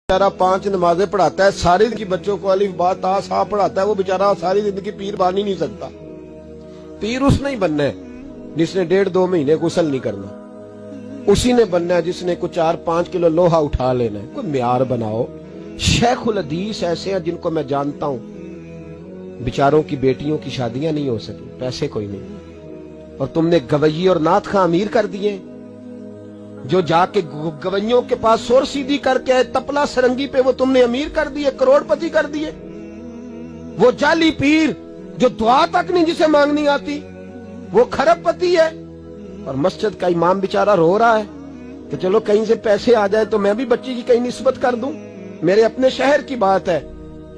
बेचारा 5 नमाजें पढ़ाता है, सारी की बच्चों को अलिफ बा ता सा पढ़ाता है, वो बेचारा सारी जिंदगी पीर बन ही नहीं सकता। पीर उसने ही बनना है जिसने 1.5-2 महीने गुस्ल नहीं करना, उसी ने बनना है जिसने कुछ 4-5 किलो लोहा उठा लेना है। कोई म्यार बनाओ। शेखुल हदीस ऐसे हैं जिनको मैं जानता हूं, बेचारों की बेटियों की शादियां नहीं हो सकी, पैसे कोई नहीं, और तुमने गवैये और नाथ खां अमीर कर दिए। जो जाके गवैयों के पास सोर सीधी करके आए तपला सरंगी पे, वो तुमने अमीर कर दिए, करोड़पति कर दिए। वो जाली पीर जो दुआ तक नहीं जिसे मांगनी आती, वो खरबपति है। और मस्जिद का इमाम बेचारा रो रहा है कि चलो कहीं से पैसे आ जाए तो मैं भी बच्ची की कहीं निस्बत कर दूं। मेरे अपने शहर की बात है,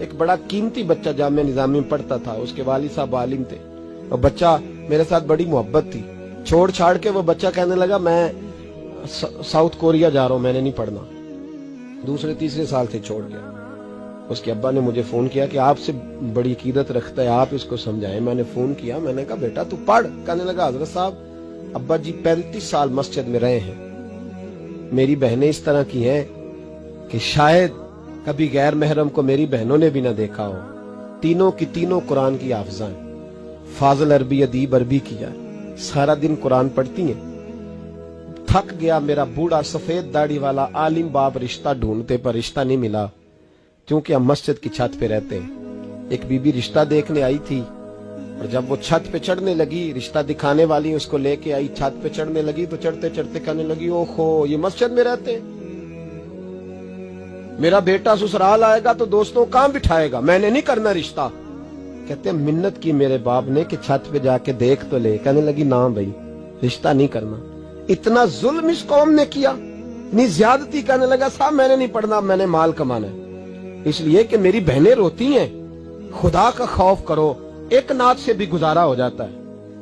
एक बड़ा कीमती बच्चा जामिया निजामी में पढ़ता था, उसके वालिद साहब आलिम थे, और बच्चा मेरे साथ बड़ी मोहब्बत थी। छोड़ छाड़ के वो बच्चा कहने लगा मैं साउथ कोरिया जा रहा हूं, मैंने नहीं पढ़ना। 2-3 साल से छोड़ गया। उसके अब्बा ने मुझे फोन किया कि आपसे बड़ी अकीदत रखता है, आप इसको समझाएं। मैंने फोन किया, मैंने कहा बेटा तू पढ़। कहने लगा हजरत साहब अब्बा जी 35 साल मस्जिद में रहे हैं, मेरी बहनें इस तरह की हैं कि शायद कभी गैर महरम को मेरी बहनों ने भी ना देखा हो। तीनों की तीनों कुरान की हाफिज़ा हैं, फाजिल अरबी अदीब अरबी किया, सारा दिन कुरान पढ़ती हैं। थक गया मेरा बूढ़ा सफेद दाढ़ी वाला आलिम बाप रिश्ता ढूंढते पर रिश्ता नहीं मिला, क्योंकि हम मस्जिद की छत पे रहते हैं। एक बीबी रिश्ता देखने आई थी, और जब वो छत पे चढ़ने लगी, रिश्ता दिखाने वाली उसको लेके आई, छत पे चढ़ने लगी तो चढ़ते चढ़ते कहने लगी ओहो ये मस्जिद में रहते हैं, मेरा बेटा ससुराल आएगा तो दोस्तों कहां बिठाएगा, मैंने नहीं करना रिश्ता। कहते मिन्नत की मेरे बाप ने कि छत पे जाके देख तो ले। कहने लगी ना भाई रिश्ता नहीं करना। इतना जुल्म इस कौम ने किया, इतनी ज्यादती। कहने लगा साहब मैंने नहीं पढ़ना, मैंने माल कमाना है, इसलिए कि मेरी बहनें रोती हैं। खुदा का खौफ करो, एक नात से भी गुजारा हो जाता है,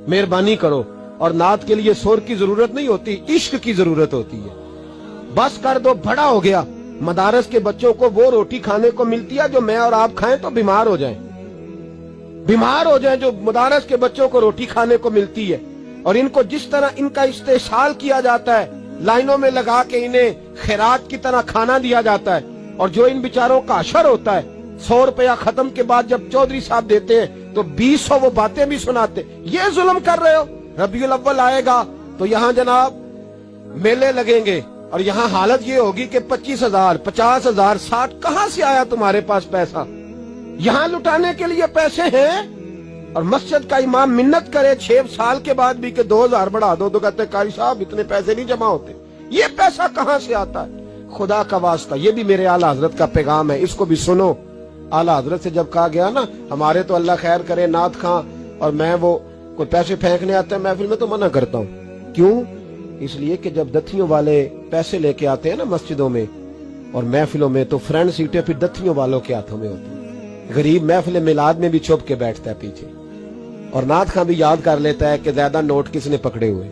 मेहरबानी करो। और नात के लिए शोर की जरूरत नहीं होती, इश्क की जरूरत होती है। बस कर दो, बड़ा हो गया। मदारस के बच्चों को वो रोटी खाने को मिलती है जो मैं और आप खाएं तो बीमार हो जाएं, बीमार हो जाएं। जो मदारस के बच्चों को रोटी खाने को मिलती है, और इनको जिस तरह इनका इस्तेसाल किया जाता है, लाइनों में लगा के इन्हें खैरात की तरह खाना दिया जाता है, और जो इन बेचारों का अशर होता है 100 रुपया खत्म के बाद जब चौधरी साहब देते हैं तो 200 वो बातें भी सुनाते। ये जुल्म कर रहे हो। रबीउल अव्वल आएगा तो यहाँ जनाब मेले लगेंगे, और यहाँ हालत ये होगी कि 25,000, 50,000, 60, कहां से आया तुम्हारे पास पैसा? यहाँ लुटाने के लिए पैसे हैं। और मस्जिद का इमाम मिन्नत करे 6 साल के बाद भी कि 2,000 बढ़ा दो, तो कहते कारी साहब इतने पैसे नहीं जमा होते। ये पैसा कहां से आता है? खुदा का वास्ता, ये भी मेरे आला हजरत का पैगाम है, इसको भी सुनो। आला हजरत से जब कहा गया ना हमारे तो अल्लाह खैर करे नाथ खां और मैं वो कोई पैसे फेंकने आते हैं महफिल में तो मना करता हूँ। क्यों? इसलिए कि जब दथियों वाले पैसे लेके आते हैं ना मस्जिदों में और महफिलों में, तो फ्रंट सीटें फिर दथियों वालों के हाथों में होती है। गरीब महफिल मिलाद में भी छुप के बैठता है पीछे, और नाथ खां भी याद कर लेता है कि ज्यादा नोट किसने पकड़े हुए,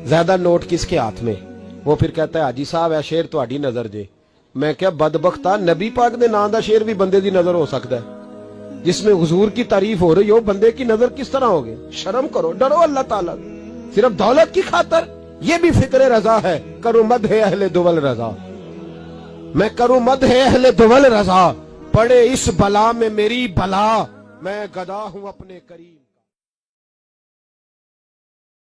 ज्यादा नोट किसके हाथ में। वो फिर कहता है हाजी साहब है शेर तुहाडी नजर जे। मैं क्या बदबख्ता, नबी पाक दे नाम दा शेर भी बंदे दी नजर हो सकता है, जिसमें हुजूर की तारीफ हो रही हो, बंदे की नजर किस तरह होगी? शर्म करो, डरो अल्लाह ताला। सिर्फ दौलत की खातर ये भी फिक्र रजा है, करूं मद है अहले दुवल रजा, मैं करूं मद है अहले दुवल रजा, पड़े इस बला में मेरी भला, मैं गदा हूं अपने करीम।